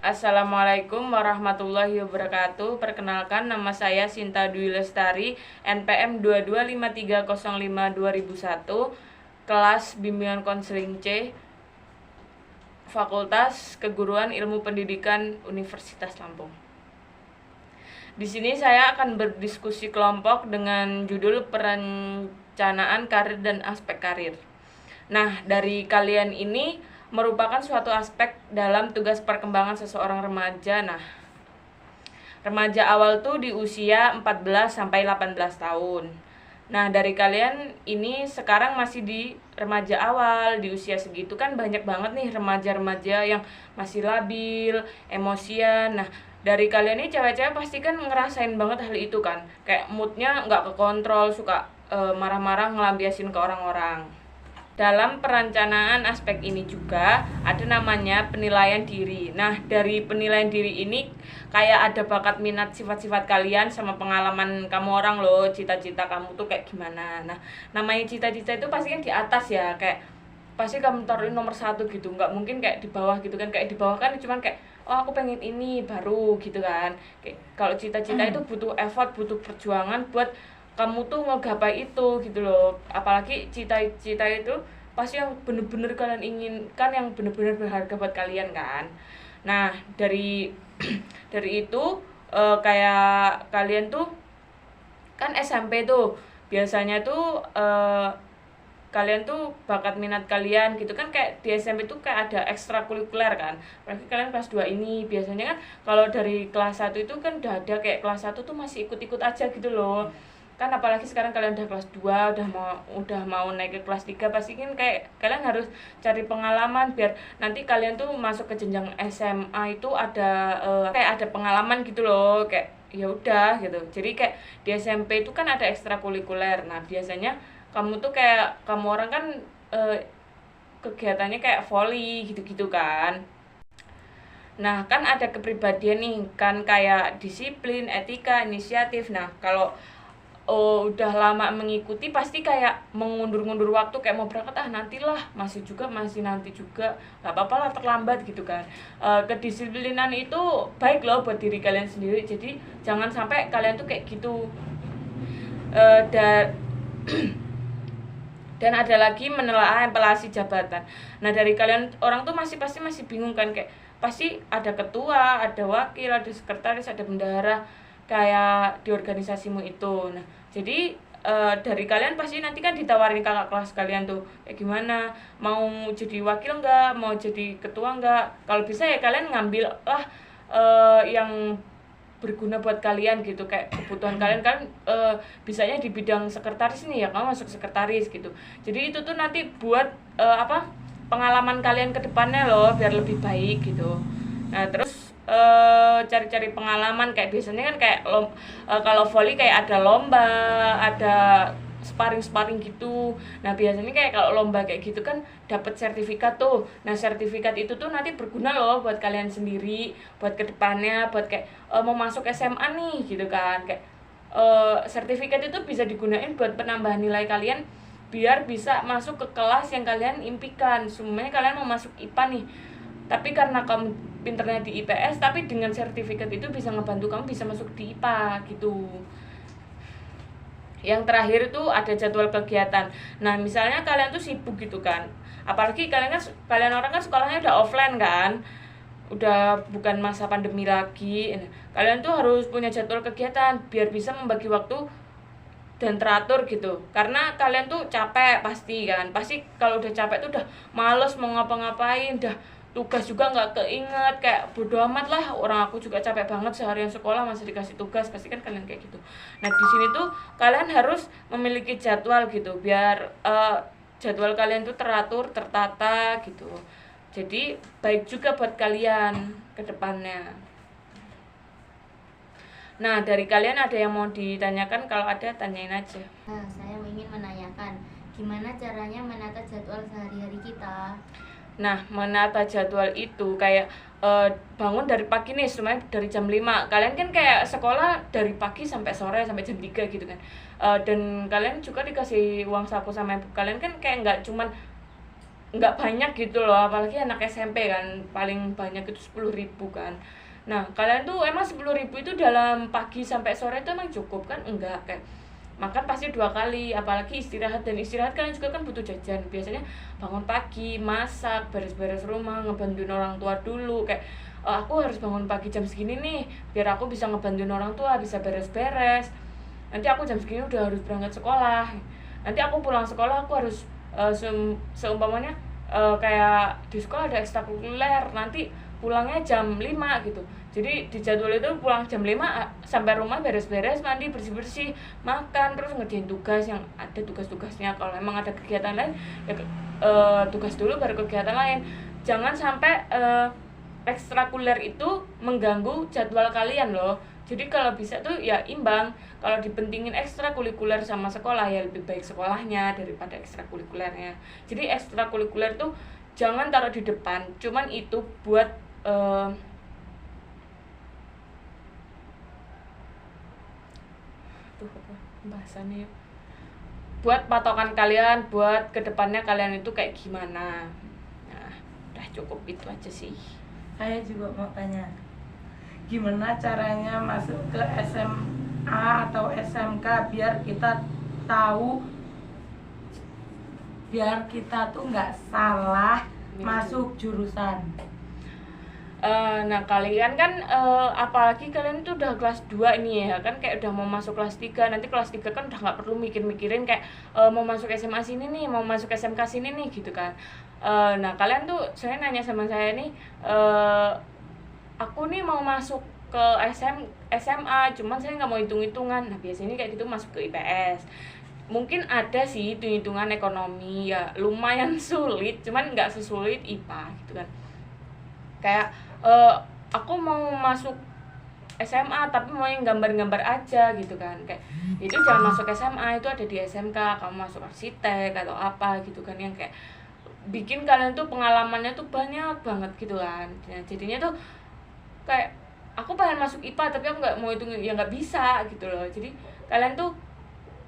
Assalamualaikum warahmatullahi wabarakatuh. Perkenalkan, nama saya Sinta Dwi Lestari, NPM 225305-2001, kelas Bimbingan Konseling C, Fakultas Keguruan Ilmu Pendidikan Universitas Lampung. Di sini saya akan berdiskusi kelompok dengan judul Perencanaan Karir dan Aspek Karir. Nah, dari kalian ini merupakan suatu aspek dalam tugas perkembangan seseorang remaja. Nah, remaja awal tuh di usia 14 sampai 18 tahun. Nah, dari kalian ini sekarang masih di remaja awal, di usia segitu kan banyak banget nih remaja-remaja yang masih labil, emosian. Nah, dari kalian ini cewek-cewek pasti kan ngerasain banget hal itu kan. Kayak moodnya nggak kekontrol, suka marah-marah ngelampiasin ke orang-orang. Dalam perencanaan aspek ini juga ada namanya penilaian diri. Nah, dari penilaian diri ini kayak ada bakat minat sifat-sifat kalian sama pengalaman kamu orang loh, cita-cita kamu tuh kayak gimana. Nah, namanya cita-cita itu pasti kan di atas ya, kayak pasti kamu taruhin nomor 1 gitu, nggak mungkin kayak di bawah gitu kan. Kayak di bawah kan cuman kayak, oh aku pengen ini baru gitu kan. Kayak kalau cita-cita itu butuh effort, butuh perjuangan buat kamu tuh ngegapai itu gitu loh. Apalagi cita-cita itu pasti yang bener-bener kalian inginkan, yang bener-bener berharga buat kalian kan. Nah, dari dari itu kayak kalian tuh kan SMP tuh biasanya tuh kalian tuh bakat minat kalian gitu kan, kayak di SMP tuh kayak ada ekstrakurikuler kan. Berarti kalian kelas 2 ini biasanya kan kalau dari kelas 1 itu kan udah ada, kayak kelas 1 tuh masih ikut-ikut aja gitu loh. Kan apalagi sekarang kalian udah kelas 2, udah mau naik ke kelas 3, pasti kan kayak kalian harus cari pengalaman biar nanti kalian tuh masuk ke jenjang SMA itu ada kayak ada pengalaman gitu loh, kayak ya udah gitu. Jadi kayak di SMP itu kan ada ekstrakurikuler. Nah, biasanya kamu tuh kayak kamu orang kan kegiatannya kayak volley gitu-gitu kan. Nah, kan ada kepribadian nih kan, kayak disiplin, etika, inisiatif. Nah, kalau udah lama mengikuti pasti kayak mengundur-ngundur waktu, kayak mau berangkat nantilah, masih nanti juga, nggak apa-apa lah terlambat gitu kan. Kedisiplinan itu baik loh buat diri kalian sendiri, jadi jangan sampai kalian tuh kayak gitu. Dan ada lagi menelaah evaluasi jabatan. Nah, dari kalian orang tuh pasti masih bingung kan, kayak pasti ada ketua, ada wakil, ada sekretaris, ada bendahara kayak di organisasimu itu. Nah, jadi dari kalian pasti nanti kan ditawarin kakak kelas kalian tuh kayak gimana, mau jadi wakil enggak, mau jadi ketua enggak. Kalau bisa ya kalian ngambil lah yang berguna buat kalian gitu, kayak kebutuhan kalian kan bisanya di bidang sekretaris nih ya, kamu masuk sekretaris gitu. Jadi itu tuh nanti buat pengalaman kalian ke depannya loh, biar lebih baik gitu. Nah, terus cari-cari pengalaman, kayak biasanya kan kayak kalau volley kayak ada lomba, ada sparring gitu. Nah, biasanya kayak kalau lomba kayak gitu kan dapat sertifikat tuh. Nah, sertifikat itu tuh nanti berguna loh buat kalian sendiri, buat kedepannya, buat kayak mau masuk SMA nih gitu kan. Kayak sertifikat itu bisa digunain buat penambahan nilai kalian biar bisa masuk ke kelas yang kalian impikan. Semuanya kalian mau masuk IPA nih, tapi karena kamu pinternya di IPS, tapi dengan sertifikat itu bisa ngebantu kamu bisa masuk di IPA gitu. Yang terakhir itu ada jadwal kegiatan. Nah, misalnya kalian tuh sibuk gitu kan, apalagi kalian orang kan sekolahnya udah offline kan, udah bukan masa pandemi lagi. Nah, kalian tuh harus punya jadwal kegiatan biar bisa membagi waktu dan teratur gitu, karena kalian tuh capek pasti kan, pasti kalau udah capek tuh udah males mau ngapa-ngapain, udah tugas juga nggak keinget, kayak bodo amat lah, orang aku juga capek banget seharian sekolah masih dikasih tugas, pasti kan kalian kayak gitu. Nah, di sini tuh kalian harus memiliki jadwal gitu biar jadwal kalian tuh teratur, tertata gitu. Jadi baik juga buat kalian ke depannya. Nah, dari kalian ada yang mau ditanyakan? Kalau ada, tanyain aja. Nah, saya ingin menanyakan, gimana caranya menata jadwal sehari-hari kita? Nah, menata jadwal itu kayak bangun dari pagi nih, semuanya dari jam 5. Kalian kan kayak sekolah dari pagi sampai sore, sampai jam 3 gitu kan. Dan kalian juga dikasih uang saku sama ibu kalian kan, kayak nggak cuman nggak banyak gitu loh, apalagi anak SMP kan, paling banyak itu 10.000 kan. Nah kalian tuh emang 10.000 itu dalam pagi sampai sore itu emang cukup kan? Enggak, kayak makan pasti 2 kali, apalagi istirahat, dan istirahat kalian juga kan butuh jajan. Biasanya bangun pagi, masak, beres-beres rumah, ngebantuin orang tua dulu, kayak aku harus bangun pagi jam segini nih biar aku bisa ngebantuin orang tua, bisa beres-beres, nanti aku jam segini udah harus berangkat sekolah, nanti aku pulang sekolah aku harus seumpamanya kayak di sekolah ada ekstrakurikuler, nanti pulangnya jam 5 gitu. Jadi di jadwal itu pulang jam 5, sampai rumah beres-beres, mandi, bersih-bersih, makan, terus ngerjain tugas yang ada, tugas-tugasnya. Kalau emang ada kegiatan lain ya tugas dulu baru kegiatan lain. Jangan sampai ekstrakurikuler itu mengganggu jadwal kalian loh. Jadi kalau bisa tuh ya imbang. Kalau dipentingin ekstrakurikuler sama sekolah ya lebih baik sekolahnya daripada ekstrakurikulernya. Jadi ekstrakurikuler tuh jangan taruh di depan. Cuman itu buat bahasannya buat patokan kalian, buat kedepannya kalian itu kayak gimana. Nah, udah cukup itu aja sih. Saya juga mau tanya, gimana caranya masuk ke SMA atau SMK biar kita tahu, biar kita tuh nggak salah masuk jurusan. Nah kalian kan apalagi kalian itu udah kelas 2 ini ya kan, kayak udah mau masuk kelas 3. Nanti kelas 3 kan udah nggak perlu mikir-mikirin kayak mau masuk SMA sini nih, mau masuk SMK sini nih gitu kan. Nah kalian tuh, saya nanya sama saya nih, aku nih mau masuk ke SMA, cuman saya nggak mau hitung-hitungan. Nah biasanya kayak gitu masuk ke IPS. Mungkin ada sih hitung-hitungan ekonomi ya, lumayan sulit, cuman nggak sesulit IPA gitu kan. Kayak aku mau masuk SMA tapi mau yang gambar-gambar aja gitu kan, kayak itu jangan masuk SMA, itu ada di SMK, kamu masuk arsitek atau apa gitu kan, yang kayak bikin kalian tuh pengalamannya tuh banyak banget gitu kan. Nah, jadinya tuh kayak aku pengen masuk IPA tapi aku nggak mau itu, ya nggak bisa gitu loh. Jadi kalian tuh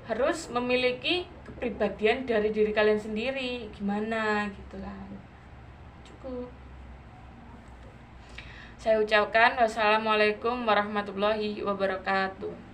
harus memiliki kepribadian dari diri kalian sendiri gimana gitu kan. Cukup. Saya ucapkan wassalamualaikum warahmatullahi wabarakatuh.